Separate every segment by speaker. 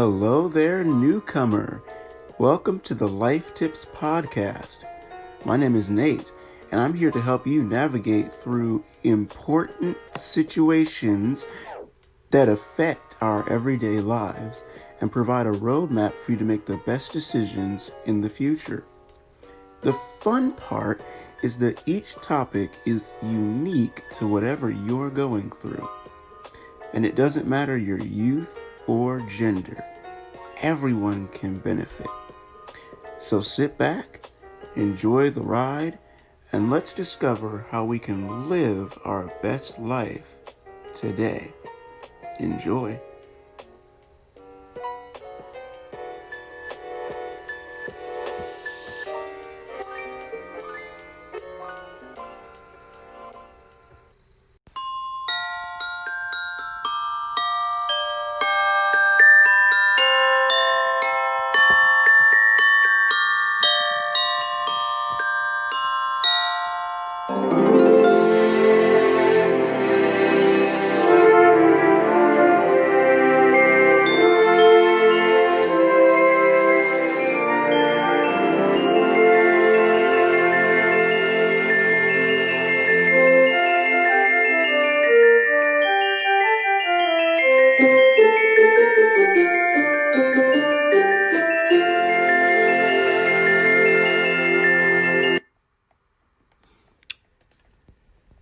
Speaker 1: Hello there, newcomer. Welcome to the Lifetips podcast. My name is Nate, and I'm here to help you navigate through important situations that affect our everyday lives and provide a roadmap for you to make the best decisions in the future. The fun part is that each topic is unique to whatever you're going through. And it doesn't matter your youth or gender. Everyone can benefit. So sit back, enjoy the ride, and let's discover how we can live our best life today. Enjoy.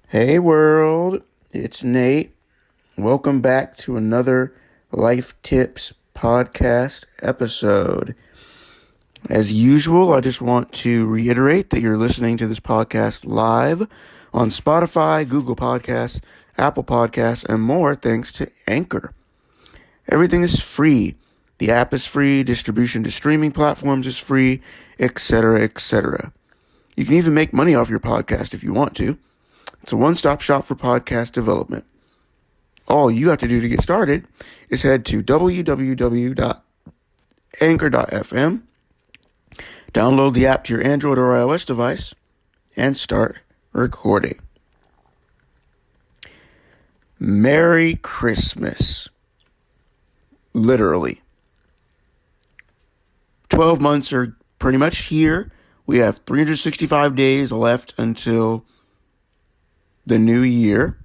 Speaker 1: Hey world, it's Nate. Welcome back to another Life Tips podcast episode. As usual, I just want to reiterate that you're listening to this podcast live on Spotify, Google Podcasts, Apple Podcasts, and more thanks to Anchor. Everything is free. The app is free, distribution to streaming platforms is free, etc., etc. You can even make money off your podcast if you want to. It's a one-stop shop for podcast development. All you have to do to get started is head to www.anchor.fm, download the app to your Android or iOS device, and start recording. Merry Christmas. Literally. 12 months are pretty much here. We have 365 days left until the new year.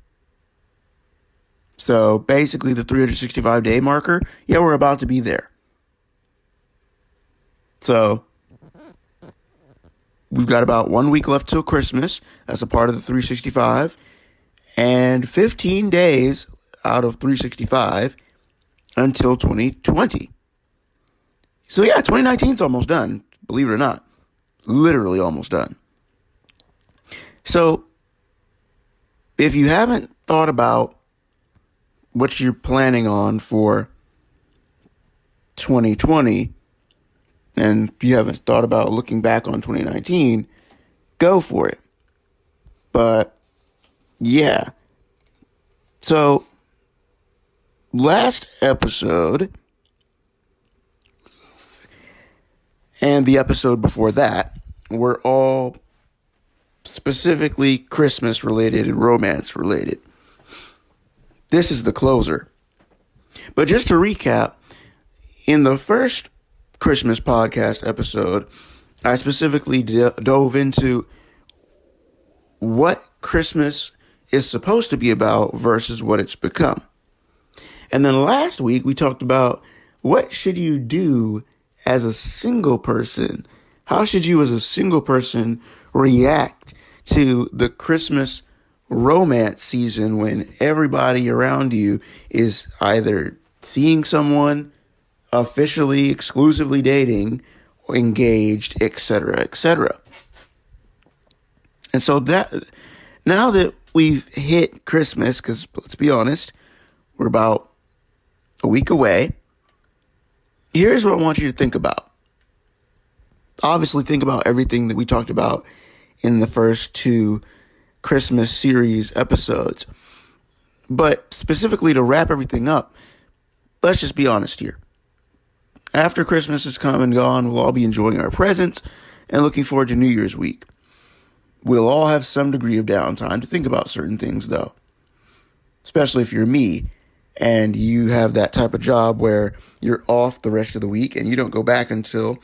Speaker 1: So basically the 365 day marker, we're about to be there. So we've got about 1 week left till Christmas. That's a part of the 365. And 15 days out of 365 until 2020. So 2019 is almost done. Believe it or not. Literally almost done. So if you haven't thought about what you're planning on for 2020, and you haven't thought about looking back on 2019, go for it. But, So, last episode, and the episode before that, were all specifically Christmas related and romance related. This is the closer. But just to recap, in the first Christmas podcast episode, I specifically dove into what Christmas is supposed to be about versus what it's become. And then last week we talked about what should you do as a single person? How should you as a single person react to the Christmas romance season when everybody around you is either seeing someone, officially, exclusively dating, or engaged, etc., etc. And so that now that we've hit Christmas, because let's be honest, we're about a week away, here's what I want you to think about. Obviously, think about everything that we talked about in the first two Christmas series episodes. But specifically to wrap everything up, let's just be honest here. After Christmas has come and gone, we'll all be enjoying our presents and looking forward to New Year's week. We'll all have some degree of downtime to think about certain things, though. Especially if you're me and you have that type of job where you're off the rest of the week and you don't go back until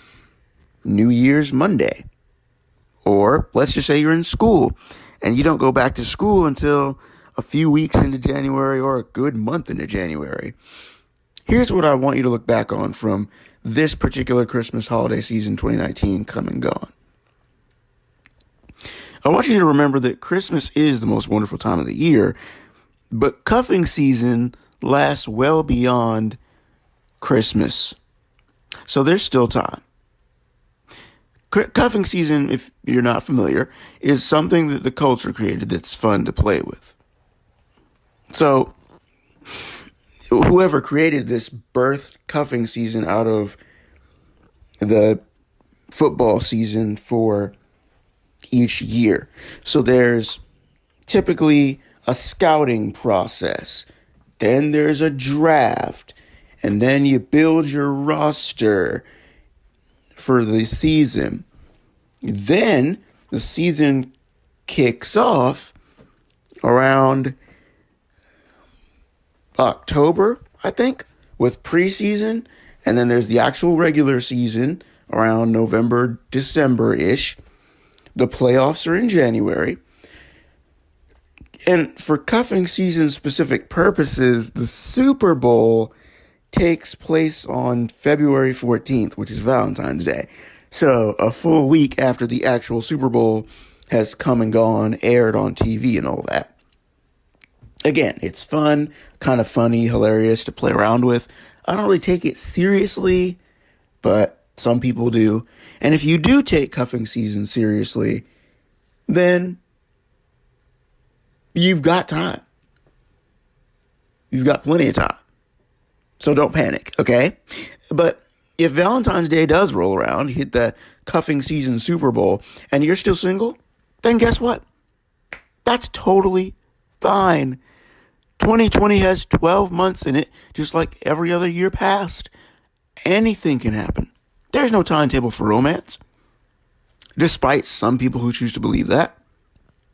Speaker 1: New Year's Monday. Or let's just say you're in school and you don't go back to school until a few weeks into January or a good month into January. Here's what I want you to look back on from this particular Christmas holiday season 2019 come and gone. I want you to remember that Christmas is the most wonderful time of the year, but cuffing season lasts well beyond Christmas. So there's still time. Cuffing season, if you're not familiar, is something that the culture created that's fun to play with. So whoever created this birthed cuffing season out of the football season for each year. So there's typically a scouting process. Then there's a draft. And then you build your roster for the season. Then the season kicks off around October, I think, with preseason. And then there's the actual regular season around November, December-ish. The playoffs are in January. And for cuffing season specific purposes, the Super Bowl takes place on February 14th, which is Valentine's Day. So a full week after the actual Super Bowl has come and gone, aired on TV and all that. Again, it's fun, kind of funny, hilarious to play around with. I don't really take it seriously, but some people do. And if you do take cuffing season seriously, then you've got time. You've got plenty of time. So don't panic, okay? But if Valentine's Day does roll around, hit the cuffing season Super Bowl, and you're still single, then guess what? That's totally fine. 2020 has 12 months in it, just like every other year past. Anything can happen. There's no timetable for romance. Despite some people who choose to believe that,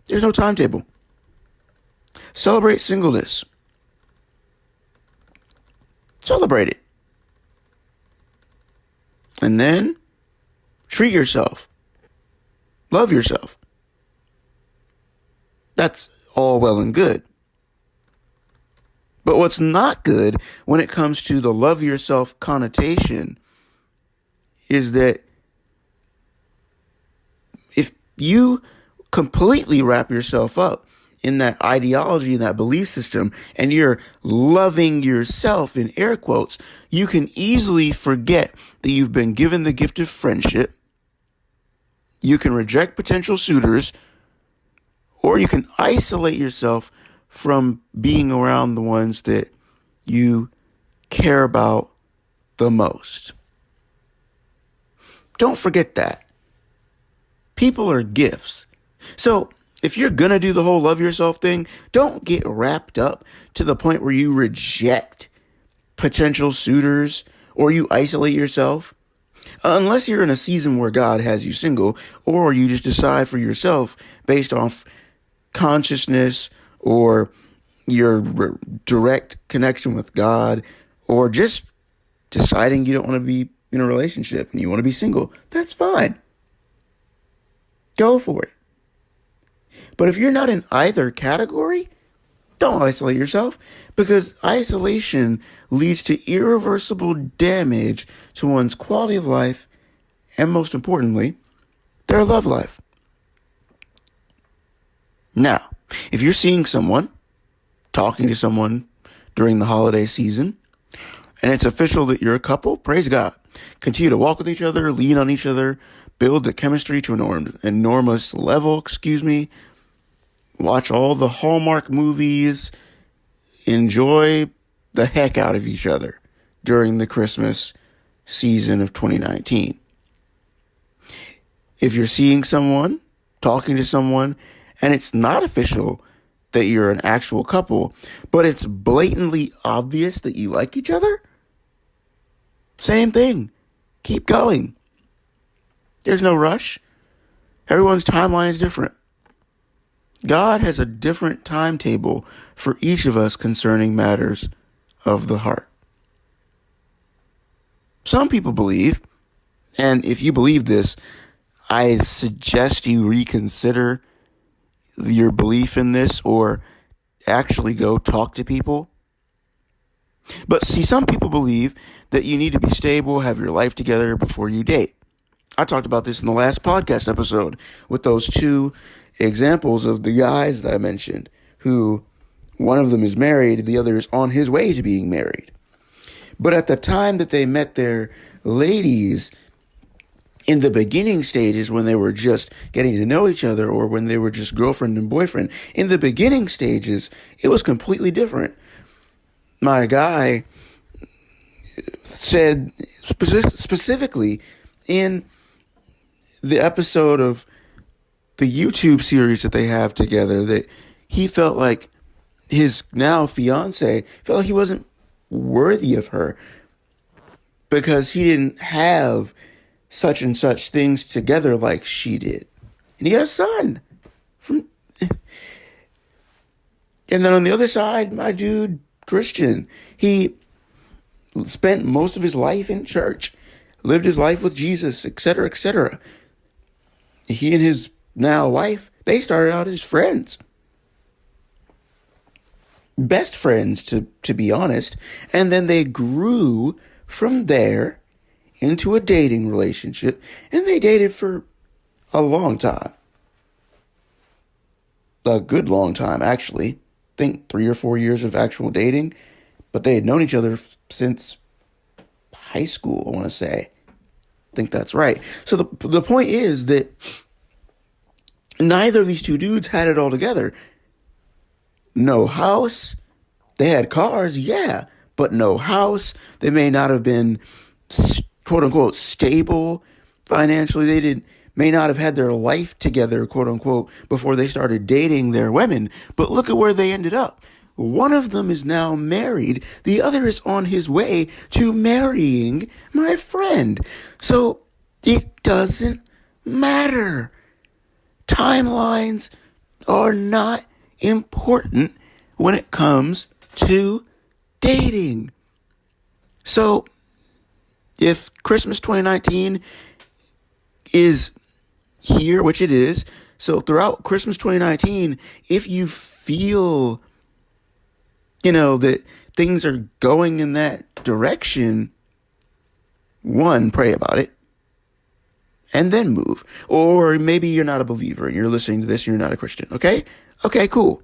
Speaker 1: there's no timetable. Celebrate singleness. Celebrate it. And then treat yourself. Love yourself. That's all well and good. But what's not good when it comes to the love yourself connotation is that if you completely wrap yourself up in that ideology and that belief system and you're loving yourself in air quotes, you can easily forget that you've been given the gift of friendship. You can reject potential suitors, or you can isolate yourself from being around the ones that you care about the most. Don't forget that. People are gifts. So if you're going to do the whole love yourself thing, don't get wrapped up to the point where you reject potential suitors or you isolate yourself. Unless you're in a season where God has you single, or you just decide for yourself based off consciousness or your direct connection with God, or just deciding you don't want to be in a relationship and you want to be single. That's fine. Go for it. But if you're not in either category, don't isolate yourself, because isolation leads to irreversible damage to one's quality of life and, most importantly, their love life. Now, if you're seeing someone, talking to someone during the holiday season, and it's official that you're a couple, praise God. Continue to walk with each other, lean on each other, build the chemistry to an enormous level, Watch all the Hallmark movies. Enjoy the heck out of each other during the Christmas season of 2019. If you're seeing someone, talking to someone, and it's not official that you're an actual couple, but it's blatantly obvious that you like each other, same thing. Keep going. There's no rush. Everyone's timeline is different. God has a different timetable for each of us concerning matters of the heart. Some people believe, and if you believe this, I suggest you reconsider your belief in this or actually go talk to people. But see, some people believe that you need to be stable, have your life together before you date. I talked about this in the last podcast episode with those two examples of the guys that I mentioned, who one of them is married, the other is on his way to being married. But at the time that they met their ladies, in the beginning stages when they were just getting to know each other or when they were just girlfriend and boyfriend, in the beginning stages, it was completely different. My guy said specifically in the episode of the YouTube series that they have together that he felt like his now fiance felt like he wasn't worthy of her because he didn't have such and such things together like she did. And he had a son. And then on the other side, my dude, Christian, he spent most of his life in church, lived his life with Jesus, etc., etc. He and his now wife, they started out as friends. Best friends, to be honest. And then they grew from there into a dating relationship. And they dated for a long time. A good long time, actually. I think 3 or 4 years of actual dating. But they had known each other since high school, I want to say. I think that's right. So the point is that neither of these two dudes had it all together. No house. They had cars, yeah, but no house. They may not have been, quote unquote, stable financially. They may not have had their life together, quote unquote, before they started dating their women. But look at where they ended up. One of them is now married. The other is on his way to marrying my friend. So it doesn't matter. Timelines are not important when it comes to dating. So if Christmas 2019 is here, which it is, so throughout Christmas 2019, if you feel that things are going in that direction, one, pray about it and then move. Or maybe you're not a believer and you're listening to this and you're not a Christian. Okay, cool.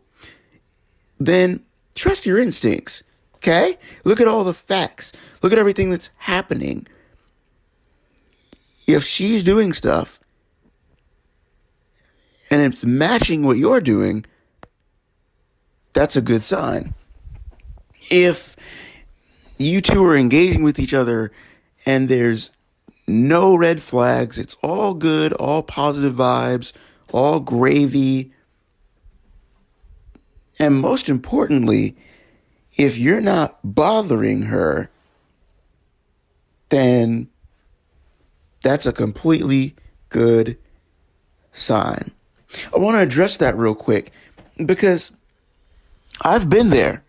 Speaker 1: Then trust your instincts. Okay? Look at all the facts. Look at everything that's happening. If she's doing stuff and it's matching what you're doing, that's a good sign. If you two are engaging with each other and there's no red flags, it's all good, all positive vibes, all gravy, and most importantly, if you're not bothering her, then that's a completely good sign. I want to address that real quick because I've been there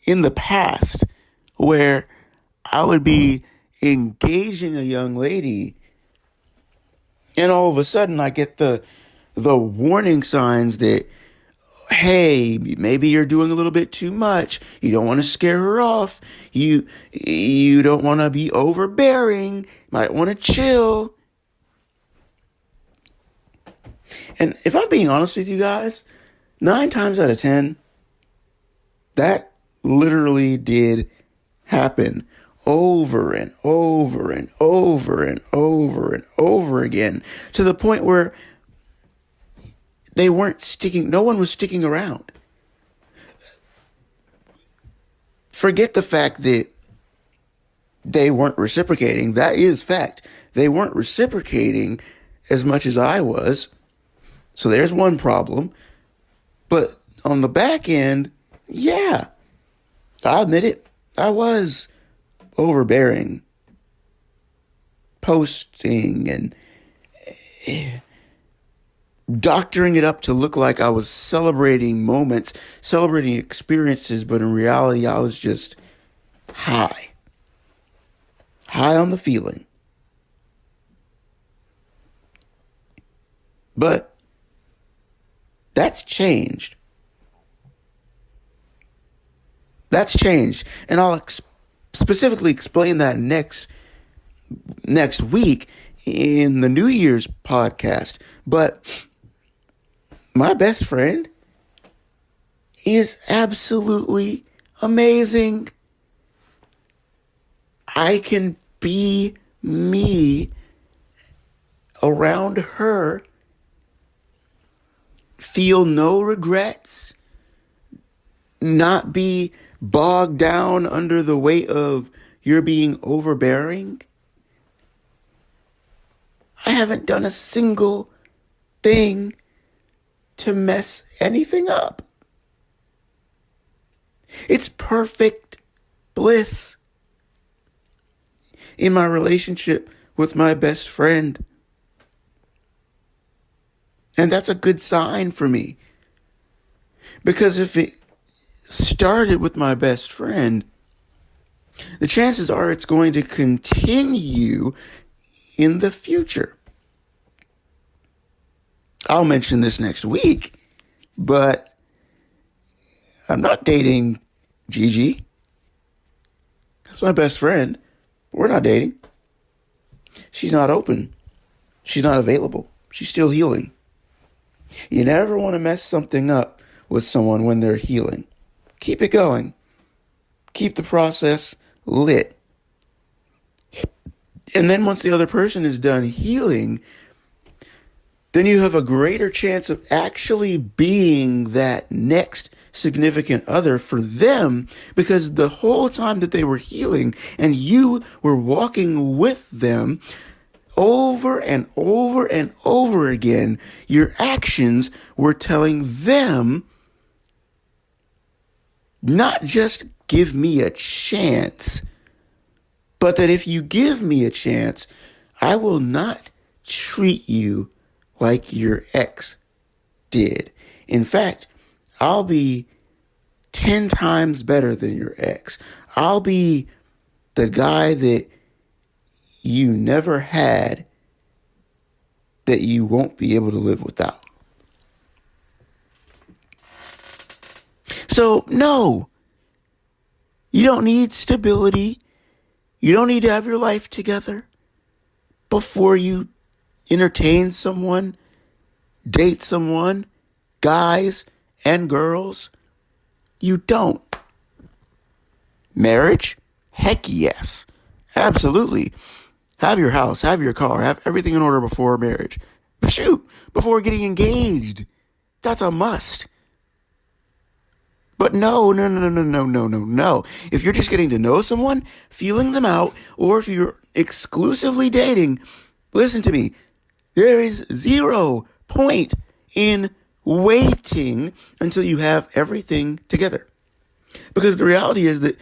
Speaker 1: in the past where I would be engaging a young lady and all of a sudden I get the warning signs that, hey, maybe you're doing a little bit too much. You don't want to scare her off. You don't want to be overbearing. Might want to chill. And if I'm being honest with you guys, 9 times out of 10, that literally did happen over and over and over and over and over again, to the point where no one was sticking around. Forget the fact that they weren't reciprocating. That is fact. They weren't reciprocating as much as I was. So there's one problem. But on the back end, yeah, I admit it, I was overbearing, posting and doctoring it up to look like I was celebrating moments, celebrating experiences, but in reality, I was just high. High on the feeling. But that's changed. That's changed. And I'll specifically explain that next week in the New Year's podcast. But my best friend is absolutely amazing. I can be me around her, feel no regrets, not be bogged down under the weight of you're being overbearing. I haven't done a single thing to mess anything up. It's perfect bliss in my relationship with my best friend. And that's a good sign for me. Because if it started with my best friend, the chances are it's going to continue in the future. I'll mention this next week, but I'm not dating Gigi. That's my best friend. We're not dating. She's not open. She's not available. She's still healing. You never want to mess something up with someone when they're healing. Keep it going. Keep the process lit. And then once the other person is done healing, then you have a greater chance of actually being that next significant other for them, because the whole time that they were healing and you were walking with them over and over and over again, your actions were telling them, not just give me a chance, but that if you give me a chance, I will not treat you like your ex did. In fact, I'll be 10 times better than your ex. I'll be the guy that you never had, that you won't be able to live without. So, no, you don't need stability. You don't need to have your life together before you entertain someone, date someone, guys and girls. You don't. Marriage? Heck yes. Absolutely. Have your house, have your car, have everything in order before marriage. Shoot, before getting engaged. That's a must. But no. If you're just getting to know someone, feeling them out, or if you're exclusively dating, listen to me. There is 0 point in waiting until you have everything together. Because the reality is that,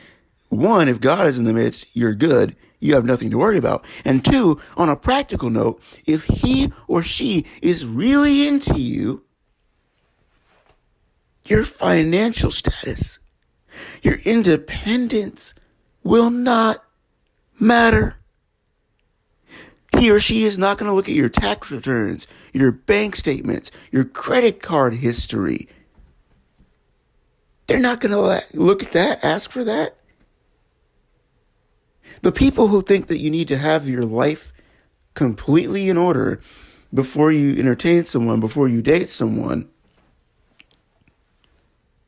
Speaker 1: 1, if God is in the midst, you're good. You have nothing to worry about. And 2, on a practical note, if he or she is really into you, your financial status, your independence will not matter. He or she is not going to look at your tax returns, your bank statements, your credit card history. They're not going to look at that, ask for that. The people who think that you need to have your life completely in order before you entertain someone, before you date someone,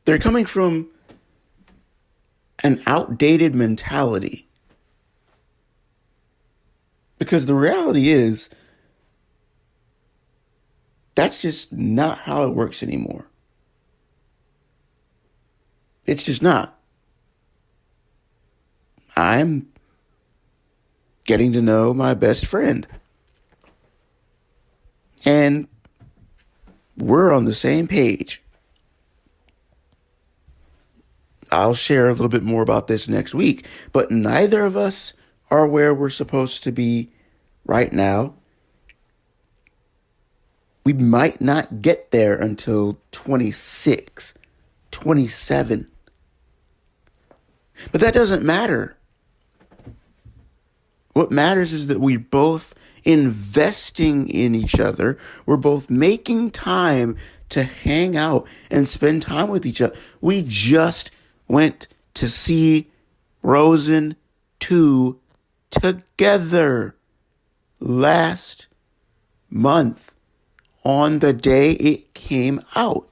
Speaker 1: they're coming from an outdated mentality. Because the reality is, that's just not how it works anymore. It's just not. I'm getting to know my best friend. And we're on the same page. I'll share a little bit more about this next week, but neither of us are where we're supposed to be right now. We might not get there until 26, 27. But that doesn't matter. What matters is that we're both investing in each other. We're both making time to hang out and spend time with each other. We just went to see Frozen 2 together last month on the day it came out.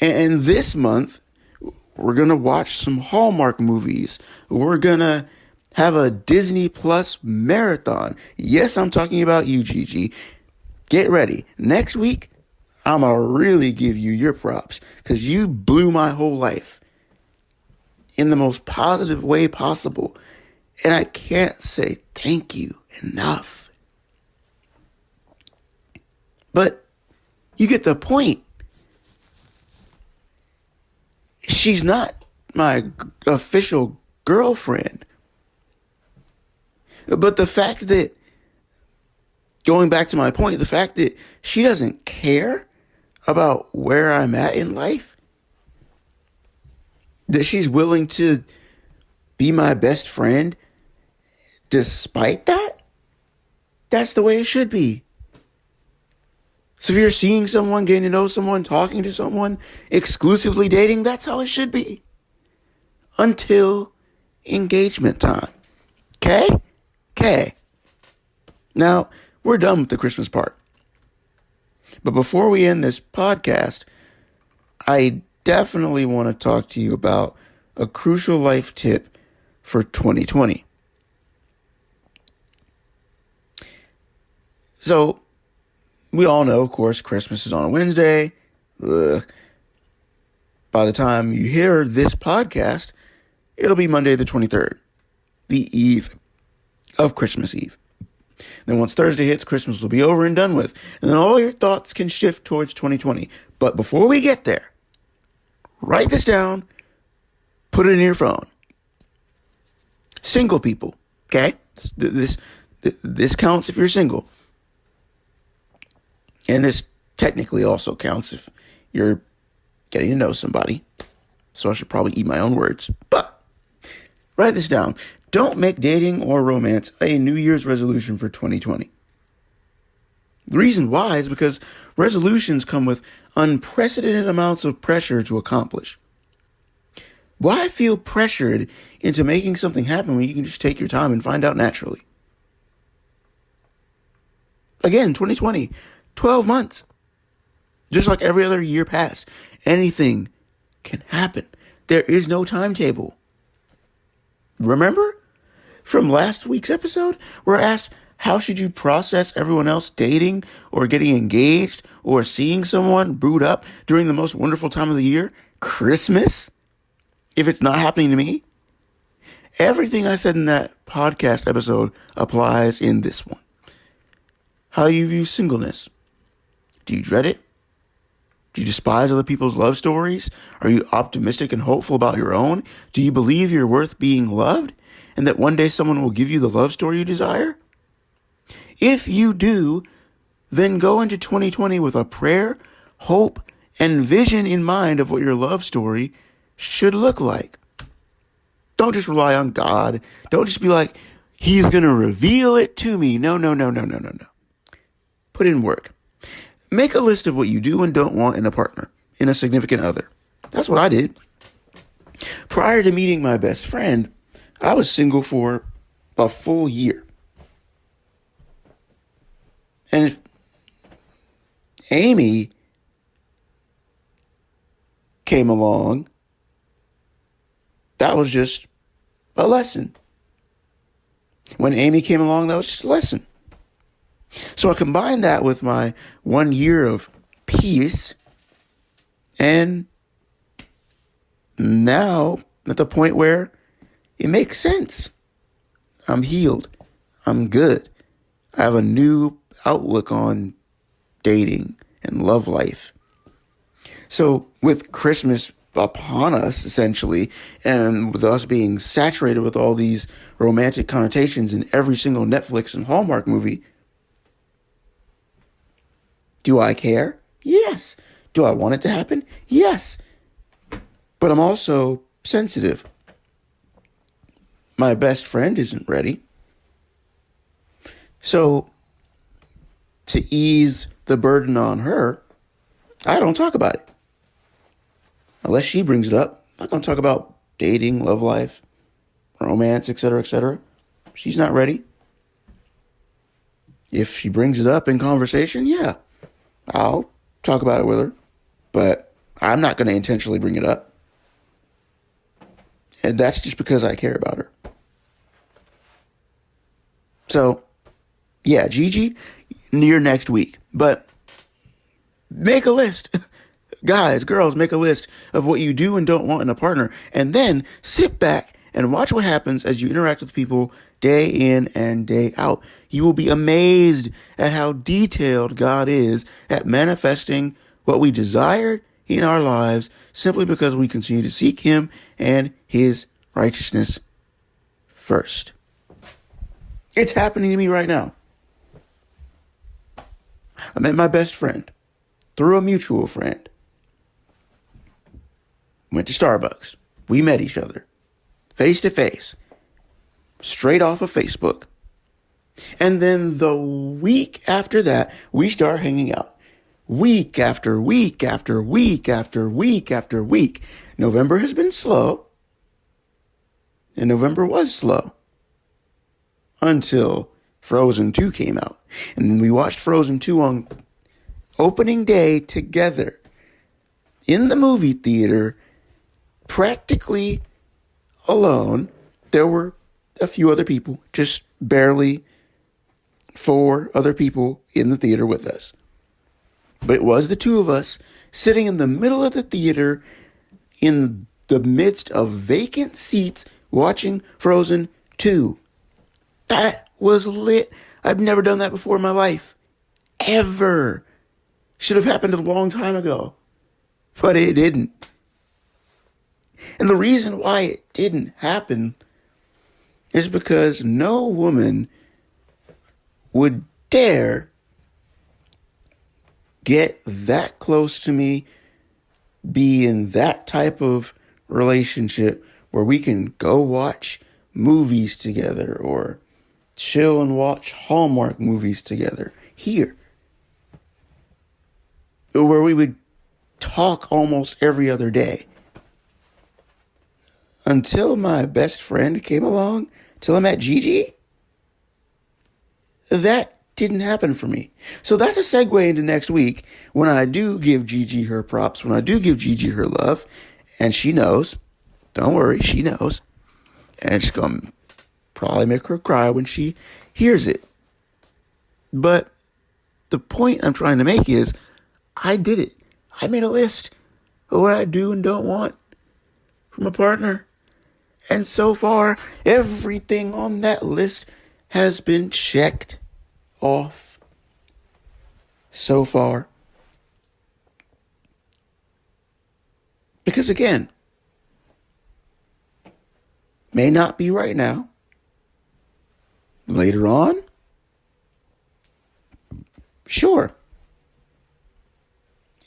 Speaker 1: And this month, we're going to watch some Hallmark movies. We're going to have a Disney Plus marathon. Yes, I'm talking about you, Gigi. Get ready. Next week, I'm going to really give you your props because you blew my whole life in the most positive way possible. And I can't say thank you enough. But you get the point. She's not my official girlfriend. But the fact that, going back to my point, the fact that she doesn't care about where I'm at in life, that she's willing to be my best friend despite that, that's the way it should be. So if you're seeing someone, getting to know someone, talking to someone, exclusively dating, that's how it should be. Until engagement time. Okay? Okay. Now, we're done with the Christmas part. But before we end this podcast, I definitely want to talk to you about a crucial life tip for 2020. So, we all know, of course, Christmas is on a Wednesday. Ugh. By the time you hear this podcast, it'll be Monday the 23rd, the eve of Christmas Eve. Then once Thursday hits, Christmas will be over and done with. And then all your thoughts can shift towards 2020. But before we get there, write this down, put it in your phone. Single people, okay? This counts if you're single. And this technically also counts if you're getting to know somebody. So I should probably eat my own words. But write this down. Don't make dating or romance a New Year's resolution for 2020. The reason why is because resolutions come with unprecedented amounts of pressure to accomplish. Why feel pressured into making something happen when you can just take your time and find out naturally? Again, 2020, 12 months. Just like every other year past, anything can happen. There is no timetable. Remember from last week's episode where I asked, how should you process everyone else dating or getting engaged or seeing someone brewed up during the most wonderful time of the year, Christmas, if it's not happening to me? Everything I said in that podcast episode applies in this one. How you view singleness. Do you dread it? Do you despise other people's love stories? Are you optimistic and hopeful about your own? Do you believe you're worth being loved and that one day someone will give you the love story you desire? If you do, then go into 2020 with a prayer, hope, and vision in mind of what your love story should look like. Don't just rely on God. Don't just be like, He's going to reveal it to me. No. Put in work. Make a list of what you do and don't want in a partner, in a significant other. That's what I did. Prior to meeting my best friend, I was single for a full year. And if Amy came along, that was just a lesson. When Amy came along, that was just a lesson. So I combined that with my 1 year of peace, and now at the point where it makes sense. I'm healed. I'm good. I have a new outlook on dating and love life. So with Christmas upon us, essentially, and with us being saturated with all these romantic connotations in every single Netflix and Hallmark movie, do I care? Yes. Do I want it to happen? Yes. But I'm also sensitive. My best friend isn't ready. So, to ease the burden on her, I don't talk about it. Unless she brings it up. I'm not going to talk about dating, love life, romance, etc., etc. She's not ready. If she brings it up in conversation, yeah, I'll talk about it with her. But I'm not going to intentionally bring it up. And that's just because I care about her. So, yeah, Gigi, near next week. But make a list. Guys, girls, make a list of what you do and don't want in a partner. And then sit back and watch what happens as you interact with people day in and day out. You will be amazed at how detailed God is at manifesting what we desired in our lives simply because we continue to seek Him and His righteousness first. It's happening to me right now. I met my best friend through a mutual friend. Went to Starbucks. We met each other face to face, straight off of Facebook. And then the week after that, we start hanging out. Week after week after week after week after week. November has been slow. And November was slow. Until Frozen 2 came out. And then we watched Frozen 2 on opening day together. In the movie theater, practically alone. There were a few other people, just barely 4 other people in the theater with us. But it was the 2 of us sitting in the middle of the theater in the midst of vacant seats watching Frozen 2. That was lit. I've never done that before in my life. Ever. Should have happened a long time ago. But it didn't. And the reason why it didn't happen is because no woman would dare get that close to me, be in that type of relationship where we can go watch movies together or chill and watch Hallmark movies together here, where we would talk almost every other day. Until my best friend came along, till I met Gigi, that didn't happen for me. So that's a segue into next week when I do give Gigi her props, when I do give Gigi her love, and she knows. Don't worry, she knows. And it's going to probably make her cry when she hears it. But the point I'm trying to make is I did it. I made a list of what I do and don't want from a partner. And so far, everything on that list has been checked off. So far. Because again, may not be right now. Later on, sure.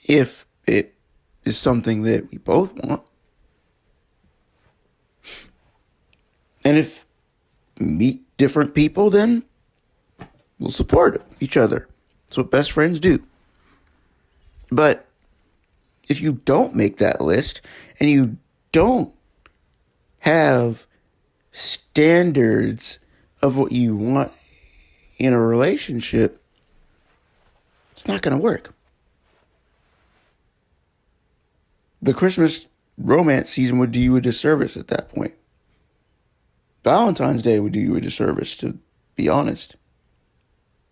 Speaker 1: If it is something that we both want. And if we meet different people, then we'll support each other. That's what best friends do. But if you don't make that list and you don't have standards of what you want in a relationship, it's not going to work. The Christmas romance season would do you a disservice at that point. Valentine's Day would do you a disservice, to be honest.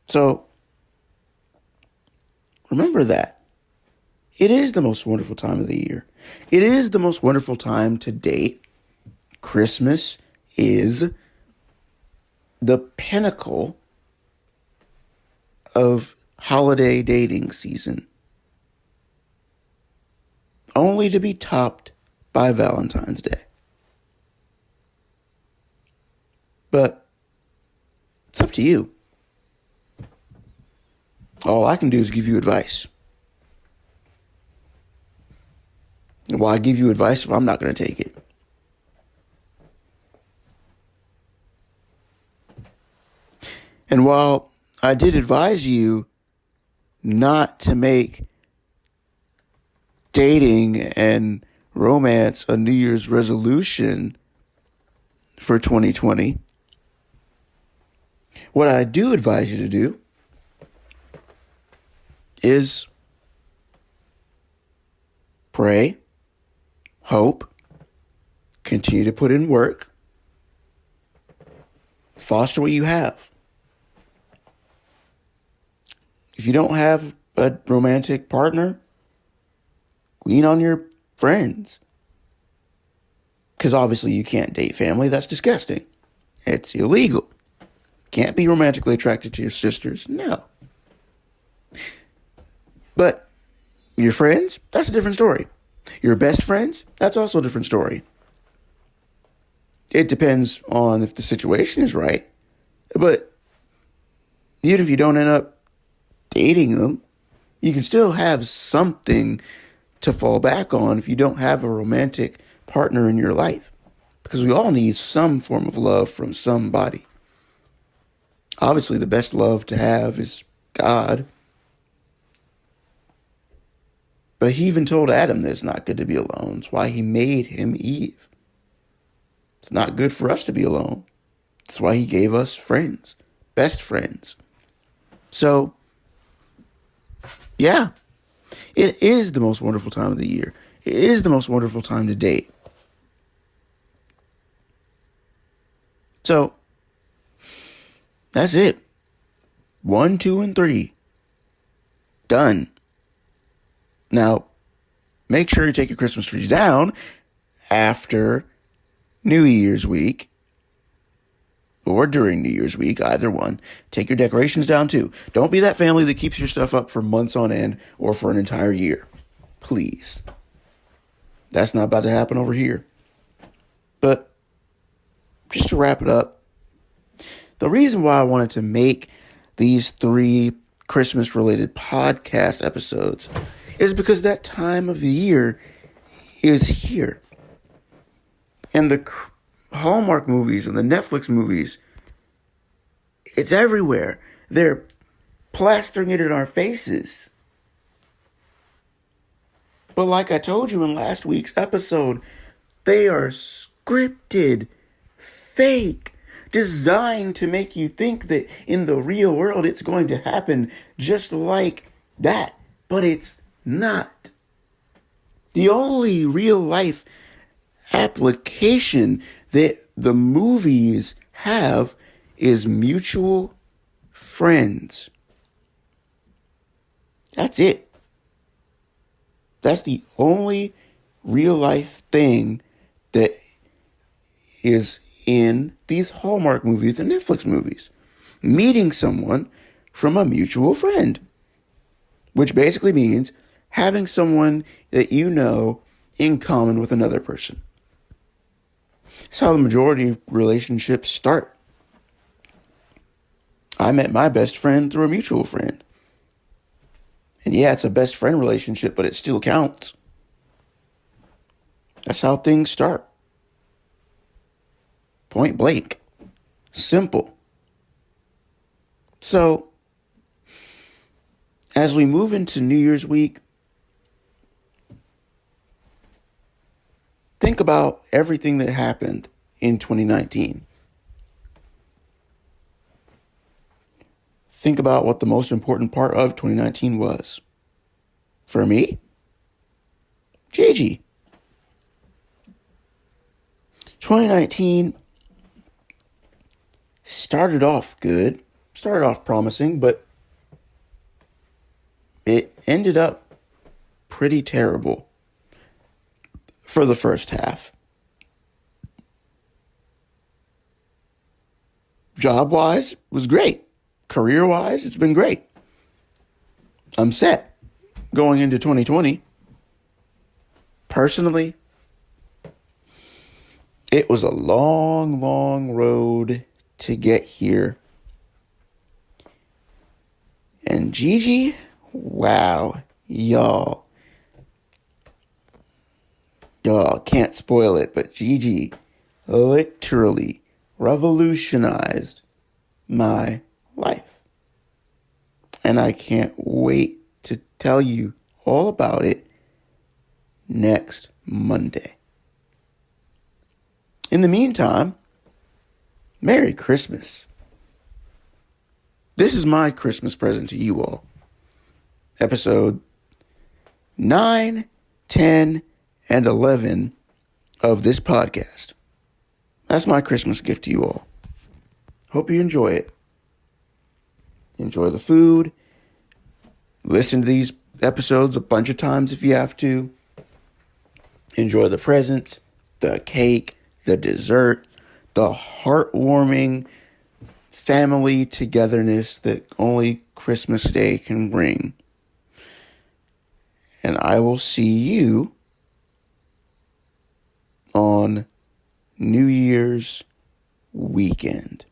Speaker 1: So, remember that. It is the most wonderful time of the year. It is the most wonderful time to date. Christmas is the pinnacle of holiday dating season. Only to be topped by Valentine's Day. But it's up to you. All I can do is give you advice. Why give you advice if I'm not going to take it? And while I did advise you not to make dating and romance a New Year's resolution for 2020, what I do advise you to do is pray, hope, continue to put in work, foster what you have. If you don't have a romantic partner, lean on your friends. Because obviously you can't date family. That's disgusting. It's illegal. Can't be romantically attracted to your sisters. No. But your friends, that's a different story. Your best friends, that's also a different story. It depends on if the situation is right. But even if you don't end up dating them, you can still have something to fall back on if you don't have a romantic partner in your life. Because we all need some form of love from somebody. Obviously, the best love to have is God. But he even told Adam that it's not good to be alone. It's why he made him Eve. It's not good for us to be alone. That's why he gave us friends, best friends. So, yeah, it is the most wonderful time of the year. It is the most wonderful time to date. So, that's it. 1, 2, and 3. Done. Now, make sure you take your Christmas trees down after New Year's week or during New Year's week, either one. Take your decorations down too. Don't be that family that keeps your stuff up for months on end or for an entire year. Please. That's not about to happen over here. But just to wrap it up, the reason why I wanted to make these 3 Christmas-related podcast episodes is because that time of the year is here. And the Hallmark movies and the Netflix movies, it's everywhere. They're plastering it in our faces. But like I told you in last week's episode, they are scripted, fake, designed to make you think that in the real world it's going to happen just like that. But it's not. The only real life application that the movies have is mutual friends. That's it. That's the only real life thing that is in these Hallmark movies and Netflix movies. Meeting someone from a mutual friend. Which basically means having someone that you know in common with another person. That's how the majority of relationships start. I met my best friend through a mutual friend. And yeah, it's a best friend relationship, but it still counts. That's how things start. Point blank. Simple. So, as we move into New Year's week, think about everything that happened in 2019. Think about what the most important part of 2019 was. For me, Gigi. 2019 started off good, started off promising, but it ended up pretty terrible for the first half. Job-wise, was great. Career-wise, it's been great. I'm set going into 2020. Personally, it was a long, long road to get here. And Gigi, wow, y'all can't spoil it, but Gigi literally revolutionized my life. And I can't wait to tell you all about it next Monday. In the meantime, Merry Christmas. This is my Christmas present to you all. Episode 9, 10, and 11 of this podcast. That's my Christmas gift to you all. Hope you enjoy it. Enjoy the food. Listen to these episodes a bunch of times if you have to. Enjoy the presents, the cake, the dessert, the heartwarming family togetherness that only Christmas Day can bring. And I will see you on New Year's weekend.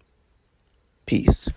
Speaker 1: Peace.